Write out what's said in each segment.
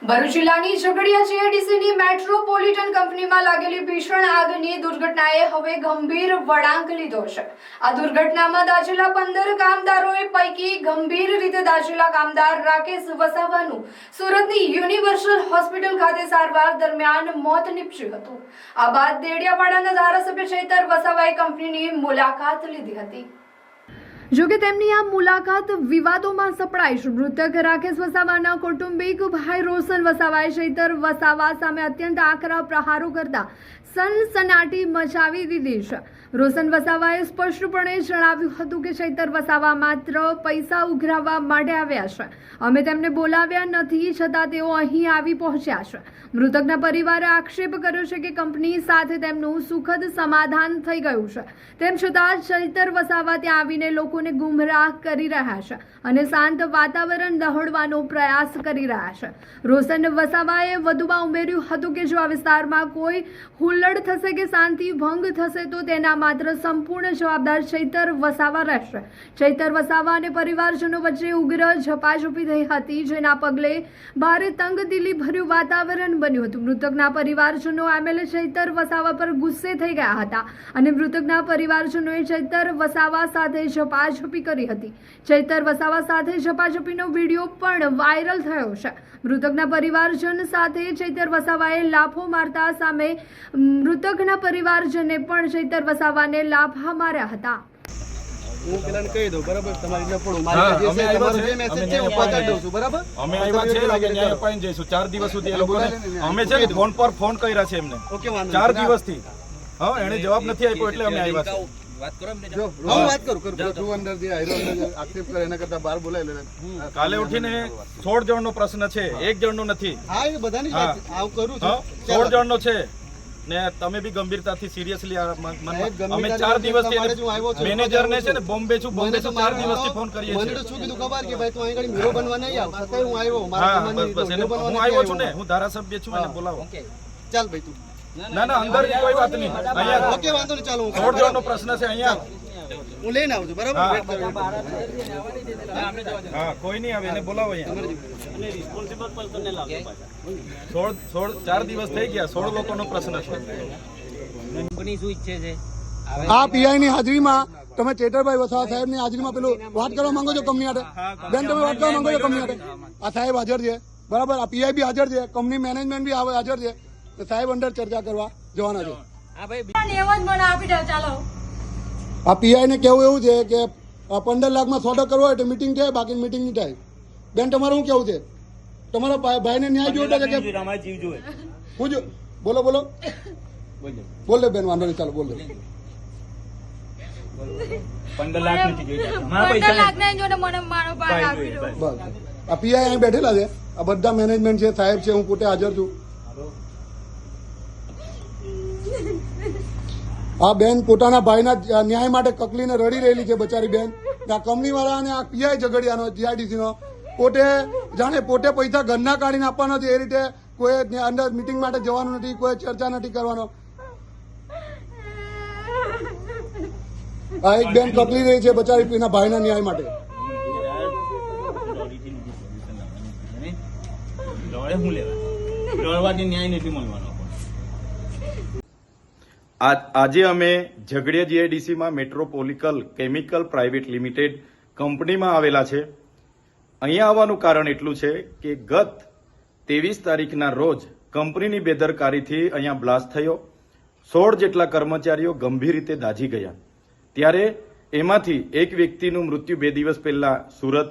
ભરૂચ જિલ્લાની ઝઘડિયા જીઆઈડીસીની મેટ્રોપોલિટન કંપનીમાં લાગેલી ભીષણ આગની દુર્ઘટનાએ હવે ગંભીર વળાંક લીધો છે। આ દુર્ઘટનામાં દાઝેલા 15 કામદારોએ પૈકી ગંભીર રીતે દાઝેલા કામદાર રાકેશ વસાવાનું સુરતની યુનિવર્સલ હોસ્પિટલ ખાતે સારવાર દરમિયાન મોત નીપજ્યું હતું। આ બાદ દેડિયાપાડાના ધારાસભ્ય ચૈતર વસાવાએ કંપનીની મુલાકાત લીધી હતી। જોકે તેમની આ મુલાકાત વિવાદોમાં સપડાઈ છે। મૃતક રાકેશ વસાવાના કૌટુંબિક ભાઈ રોશન વસાવાએ ચૈતર વસાવા સામે અત્યંત આકરા પ્રહારો કરતા સનસનાટી મચાવી દીધી છે। રોશન વસાવાએ સ્પષ્ટપણે જણાવ્યું હતું કે ચૈતર વસાવા માત્ર પૈસા ઉઘરાવવા માટે આવ્યા છે। અમે તેમને બોલાવ્યા નથી, છતાં તેઓ અહીં આવી પહોંચ્યા છે। મૃતકના પરિવારે આક્ષેપ કર્યો છે કે કંપની સાથે તેમનું સુખદ સમાધાન થઈ ગયું છે, તેમ છતાં ચૈતર વસાવા ત્યાં આવીને લોકોને ગુમરાહ કરી રહ્યા છે અને શાંત વાતાવરણ દહોડવાનો પ્રયાસ કરી રહ્યા છે। રોશન વસાવાએ વધુમાં ઉમેર્યું હતું કે જો આ વિસ્તારમાં કોઈ હુલ્લડ થશે કે શાંતિ ભંગ થશે તો તેના માત્ર સંપૂર્ણ જવાબદાર ચૈતર વસાવા રહેશે। ચૈતર વસાવા અને પરિવારજનો વચ્ચે ઉગ્ર ઝપાઝપી થઈ હતી, જેના પગલે ભારે તંગદિલી ભર્યું વાતાવરણ બન્યું હતું। મૃતકના પરિવારજનો એમએલએ ચૈતર વસાવા પર ગુસ્સે થઈ ગયા હતા અને મૃતકના પરિવારજનોએ ચૈતર વસાવા સાથે ઝપાઝપી કરી હતી। ચૈતર વસાવા સાથે ઝપાઝપીનો વિડીયો પણ વાયરલ થયો છે। મૃતકના પરિવારજન સાથે ચૈતર વસાવાએ લાફો મારતા સામે મૃતકના પરિવારજને પણ ચૈતર વસાવાને લાફા માર્યા હતા। હું પેલાને કહી દઉં, બરાબર? તમારી ન પડું, મારી જે છે તમારો જે મેસેજ છે હું પહોંચાડી દઉં છું, બરાબર? અમે આવ્યા છે લાગે ન્યાય અપાઈને જઈશું 4 દિવસ સુધી એ લોકોને અમે છે ને ફોન પર ફોન કર્યા છે એમને ઓકે, વાંધો 4 દિવસથી હા એને જવાબ નથી આપ્યો એટલે અમે આવ્યા છે। જો હું વાત કરું તું અંદર જે આયરો અંદર આક્ષેપ કરે એના કરતા બહાર બોલાય લે। કાલે ઉઠીને 16 જણનો પ્રશ્ન છે, એક જણનો નથી। હા, એ બધાની વાત આવું કરું છું। 16 જણનો છે ને તમે બી ગંભીરતાથી સિરિયસલી અમે 4 દિવસથી મેનેજરને છે ને બોમ્બે છું 4 દિવસથી ફોન કરીએ છીએ। મને તો શું કીધું ખબર કે ભાઈ તું અહીં આગળ હીરો બનવા નહીં આવ, છતાંય હું આવ્યો, મારા હું આવ્યો છું ને, હું ધારાસભ્ય છું, એને બોલાવો। ચાલ ભાઈ તું ના અંદર કોઈ વાત નહીં, અહીંયા ઓકે, વાંધો નહીં, ચાલો હું 16 જણનો પ્રશ્ન છે અહીંયા હું લઈને આવું છું, બરાબર? વેટ કરો। હા કોઈ નહીં આવે, એને બોલાવો અહીંયા। 4 દિવસ થઈ ગયા, 16 લોકોનો પ્રશ્ન છે। આ પીઆઈ ની હાજરીમાં તમે ચેતરભાઈ વસાવા સાહેબ ની હાજરીમાં પેલું વાત કરવા માંગો છો કંપની માટે? બેન તમે વાત કરવા માંગો છો કંપની માટે? આ સાહેબ હાજર છે, બરાબર? આ પીઆઈ બી હાજર છે, કંપની મેનેજમેન્ટ બી હાજર છે, તો સાહેબ અંદર ચર્ચા કરવા જવાના છે। આ પીઆઈ ને કેવું એવું છે કે 15 લાખમાં સોદો કરવો હોય તો મિટિંગ થાય, બાકી મિટિંગ નહીં થાય। બેન તમારું શું કેવું છે? તમારા ભાઈને ન્યાય જોઈતો છે કે હું જો બોલો બોલો બોલે બેન, વાંધો નહીં, ચાલો બોલો। 15 લાખ નથી જોઈતા, બસ આ પીઆઈ અહીં બેઠેલા છે, આ બધા મેનેજમેન્ટ છે, સાહેબ છે, હું પોતે હાજર છું। આ બેન પોતાના ભાઈના ન્યાય માટે કકલીને રડી રહેલી છે બચારી બેન। આ કંપની વાળા અને આ પીઆઈ ઝઘડિયાનો જીઆઈડીસી નો પોતે જાણે પોતે પૈસા ઘરના કાઢીને આપવાના છે, એ રીતે કોઈ અંદર મિટિંગ માટે જવાનું નથી, કોઈ ચર્ચા નથી કરવાનો। આ એક બેન કકલી રહી છે બચારી એના ભાઈના ન્યાય માટે। આજે અમે ઝઘડિયા જીઆઈડીસીમાં મેટ્રોપોલિકલ કેમિકલ પ્રાઇવેટ લિમિટેડ કંપનીમાં આવેલા છે। અહીંયા આવવાનું કારણ એટલું છે કે ગત 23 તારીખના રોજ કંપનીની બેદરકારીથી અહીંયા બ્લાસ્ટ થયો, 16 જેટલા કર્મચારીઓ ગંભીર રીતે દાઝી ગયા। ત્યારે એમાંથી એક વ્યક્તિનું મૃત્યુ 2 દિવસ પહેલા સુરત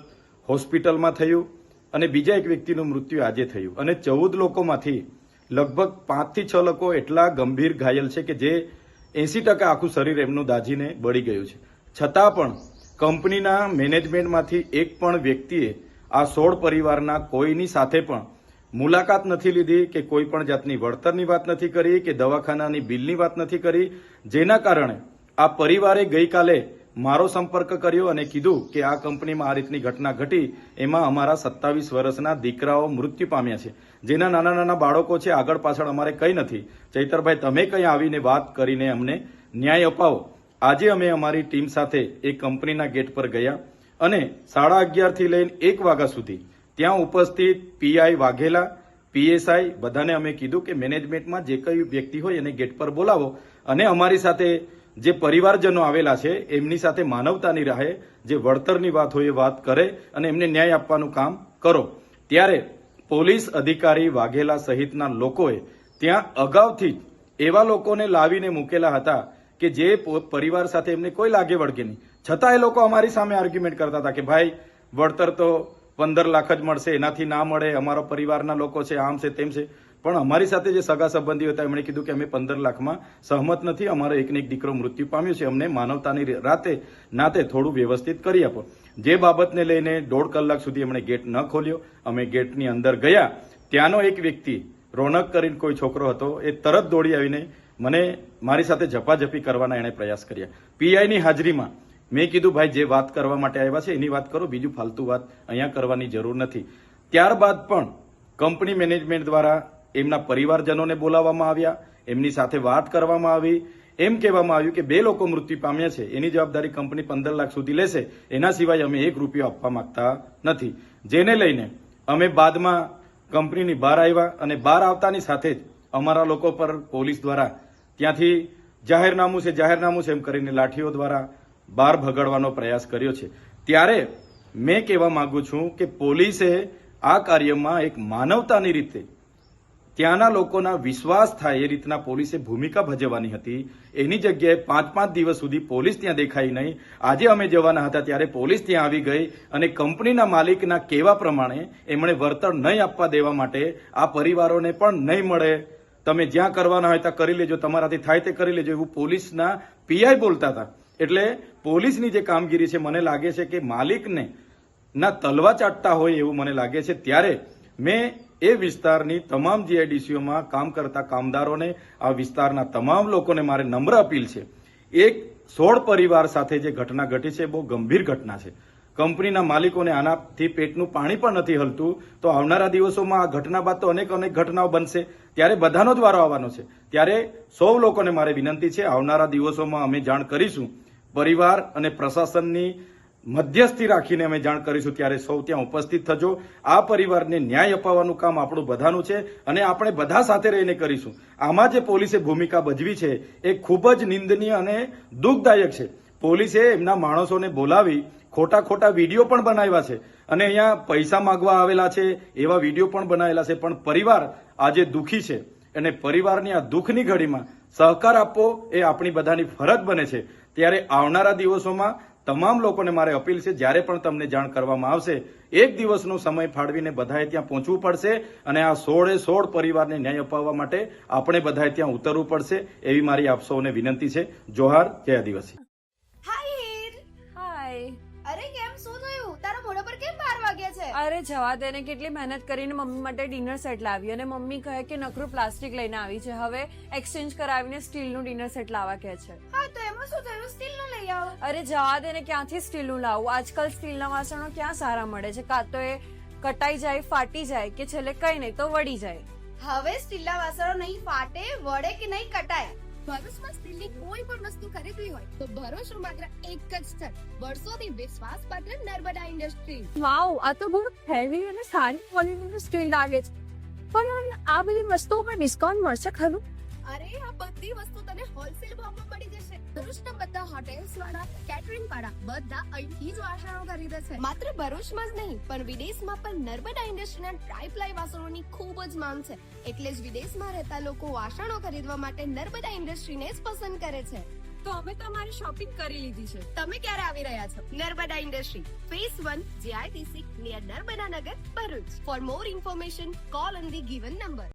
હોસ્પિટલમાં થયું અને બીજા એક વ્યક્તિનું મૃત્યુ આજે થયું અને 14 લોકોમાંથી લગભગ 5 થી 6 લોકો એટલા ગંભીર ઘાયલ છે કે જે 80% આખું શરીર એમનું દાઝીને બળી ગયું છે। છતાં પણ કંપનીના મેનેજમેન્ટમાંથી એક પણ વ્યક્તિએ આ 16 પરિવારના કોઈની સાથે પણ મુલાકાત નથી લીધી કે કોઈ પણ જાતની વળતરની વાત નથી કરી કે દવાખાનાની બિલની વાત નથી કરી, જેના કારણે આ પરિવારે ગઈકાલે મારો સંપર્ક કર્યો અને કીધું કે આ કંપનીમાં આ રીતની ઘટના ઘટી, એમાં અમારા 27 વર્ષના દીકરાઓ મૃત્યુ પામ્યા છે, જેના નાના નાના બાળકો છે, આગળ પાછળ અમારે કંઈ નથી। ચૈતરભાઈ તમે કંઈ આવીને વાત કરીને અમને ન્યાય અપાવો। આજે અમે અમારી ટીમ સાથે એ કંપનીના ગેટ પર ગયા અને 11:30 થી લઈને 1 વાગ્યા સુધી ત્યાં ઉપસ્થિત પીઆઈ વાઘેલા પીએસઆઈ બધાને અમે કીધું કે મેનેજમેન્ટમાં જે કઈ વ્યક્તિ હોય એને ગેટ પર બોલાવો અને અમારી સાથે જે પરિવારજનો આવેલા છે એમની સાથે માનવતાની રાહે જે વળતરની વાત હોય એ વાત કરે અને એમને ન્યાય આપવાનું કામ કરો. ત્યારે પોલીસ અધિકારી વાઘેલા સહિતના લોકોએ ત્યાં અગાઉથી જ એવા લોકોને લાવીને મૂકેલા હતા કે જે પરિવાર સાથે એમને કોઈ લાગે વળગે નહીં, છતાં એ લોકો અમારી સામે આર્ગ્યુમેન્ટ કરતા હતા કે ભાઈ વળતર તો 15 લાખ જ મળશે, એનાથી ના મળે, અમારો પરિવારના લોકો છે, આમ છે તેમ છે. પણ અમારી સાથે જે સગા સંબંધીઓ હતા એમણે કીધું કે અમે 15 લાખમાં સહમત નથી, અમારો એકને એક દીકરો મૃત્યુ પામ્યો છે, અમને માનવતાની નાતે થોડું વ્યવસ્થિત કરી આપો. જે બાબતને લઈને 1.5 કલાક સુધી એમણે ગેટ ન ખોલ્યો. અમે ગેટની અંદર ગયા, ત્યાંનો એક વ્યક્તિ રોનક કરીને કોઈ છોકરો હતો, એ તરત દોડી આવીને મને મારી સાથે ઝપાઝપી કરવાના એણે પ્રયાસ કર્યા. પીઆઈની હાજરીમાં મેં કીધું ભાઈ જે વાત કરવા માટે આવ્યા છે એની વાત કરો, બીજું ફાલતુ વાત અહીંયા કરવાની જરૂર નથી. ત્યારબાદ પણ કંપની મેનેજમેન્ટ દ્વારા એમના પરિવારજનોને બોલાવવામાં આવ્યા, એમની સાથે વાત કરવામાં આવી. એમ કહેવામાં આવ્યું કે 2 લોકો મૃત્યુ પામ્યા છે, એની જવાબદારી કંપની 15 લાખ સુધી લેશે, એના સિવાય અમે 1 રૂપિયો આપવા માંગતા નથી. જેને લઈને અમે બાદમાં કંપનીની બહાર આવ્યા અને બહાર આવતાની સાથે જ અમારા લોકો પર પોલીસ દ્વારા ત્યાંથી જાહેરનામું છે એમ કરીને લાઠીઓ દ્વારા બહાર ભગાડવાનો પ્રયાસ કર્યો છે. ત્યારે મેં કહેવા માંગુ છું કે પોલીસે આ કાર્યમાં એક માનવતાની રીતે ત્યાંના લોકોના વિશ્વાસ થાય એ રીતના પોલીસે ભૂમિકા ભજવવાની હતી. એની જગ્યાએ 5-5 દિવસ સુધી પોલીસ ત્યાં દેખાઈ નહીં. આજે અમે જવાના હતા ત્યારે પોલીસ ત્યાં આવી ગઈ અને કંપનીના માલિકના કહેવા પ્રમાણે એમણે વળતર નહીં આપવા દેવા માટે આ પરિવારોને પણ નહીં મળે, તમે જ્યાં કરવાના હોય ત્યાં કરી લેજો, તમારાથી થાય તે કરી લેજો, એવું પોલીસના પીઆઈ બોલતા હતા. એટલે પોલીસની જે કામગીરી છે મને લાગે છે કે માલિકને ના તલવા ચાટતા હોય એવું મને લાગે છે. ત્યારે મેં એ વિસ્તારની તમામ જીઆઈડીસીઓમાં કામ કરતા કામદારોને, આ વિસ્તારના તમામ લોકોને મારે નમ્ર અપીલ છે, એક 16 પરિવાર સાથે જે ઘટના ઘટી છે બહુ ગંભીર ઘટના છે. કંપનીના માલિકોને આનાથી પેટનું પાણી પણ નથી હલતું. તો આવનારા દિવસોમાં આ ઘટના બાદ તો અનેક ઘટનાઓ બનશે, ત્યારે બધાનો જ વારો આવવાનો છે. ત્યારે સૌ લોકોને મારે વિનંતી છે, આવનારા દિવસોમાં અમે જાણ કરીશું, પરિવાર અને પ્રશાસનની મધ્યસ્થી રાખીને અમે જાણ કરીશું. ત્યારે સૌ ત્યાં ઉપસ્થિત થજો. આ પરિવારને ન્યાય અપાવવાનું કામ આપણું બધાનું છે અને આપણે બધા સાથે રહીને કરીશું. આમાં જે પોલીસે ભૂમિકા ભજવી છે એ ખૂબ જ નિંદનીય અને દુઃખદાયક છે. પોલીસે એમના માણસોને બોલાવી ખોટા વિડીયો પણ બનાવ્યા છે અને અહીંયા પૈસા માંગવા આવેલા છે એવા વિડીયો પણ બનાવેલા છે. પણ પરિવાર આજે દુઃખી છે અને પરિવારની આ દુઃખની ઘડીમાં સહકાર આપવો એ આપણી બધાની ફરજ બને છે. ત્યારે આવનારા દિવસોમાં તમામ લોકોને મારે અપીલ છે, જ્યારે પણ તમને જાણ કરવામાં આવશે 1 દિવસનો સમય ફાળવીને બધાએ ત્યાં પહોંચવું પડશે અને આ 16 પરિવારને ન્યાય અપાવવા માટે આપણે બધાએ ત્યાં ઉતરવું પડશે, એવી મારી આપ સૌને વિનંતી છે. જોહાર, જય આદિવાસી. હાય. અરે કેમ શું થયું? તારા મોઢા પર કેમ 12 વાગ્યા છે? અરે જવા દે ને, કેટલી મહેનત કરીને મમ્મી માટે ડિનર સેટ લાવી અને મમ્મી કહે કે નકરું પ્લાસ્ટિક લઈને આવી છે, હવે એક્સચેન્જ કરાવીને સ્ટીલનું ડિનર સેટ લાવવા કહે છે. હા તો એમાં શું થયું? સ્ટીલનું લઈ આવો. અરે જવા દે ને, ક્યાંથી સ્ટીલનું લાવું? આજકાલ સ્ટીલના વાસણો ક્યાં સારા મળે છે? કાં તો એ કટાઈ જાય, ફાટી જાય કે છેલ્લે કઈ નહીં તો વળી જાય. હવે સ્ટીલના વાસણો નહીં ફાટે, વળે કે નહીં કટાય. ભરૂચમાં સ્ટીલની કોઈ પણ વસ્તુ ખરીદવી હોય તો ભરૂચનું માત્ર એક જ સ્થળ, વર્ષોથી વિશ્વાસપાત્ર નર્મદા ઇન્ડસ્ટ્રીઝ. વાવ, આ તો બહુ હેવી અને સારી ક્વોલિટીનું સ્ટીલ લાગે છે. પણ આ બધી વસ્તુઓ પર ડિસ્કાઉન્ટ મળશે ખરું? અરે આ બધી વસ્તુ તને હોલસેલ ભાવમાં મળી જશે. ભરૂચના બધા હોટેલ્સ વાળા, કેટરિંગ વાળા બધા અહીંથી જ વાસણો ખરીદે છે. માત્ર ભરૂચમાં જ નહીં પણ વિદેશમાં પણ નર્મદા ઇન્ડસ્ટ્રીના ટ્રાયપ્લાય વાસણોની ખૂબ જ માંગ છે. એટલે જ વિદેશમાં રહેતા લોકો વાસણો ખરીદવા માટે નર્મદા ઇન્ડસ્ટ્રીને જ પસંદ કરે છે. તો અમે તમારી શોપિંગ કરી લીધી છે. તમે ક્યારે આવી રહ્યા છો? Narmada industry phase 1 GIDC near Narmada Nagar, Bharuch. For more information call on the given number.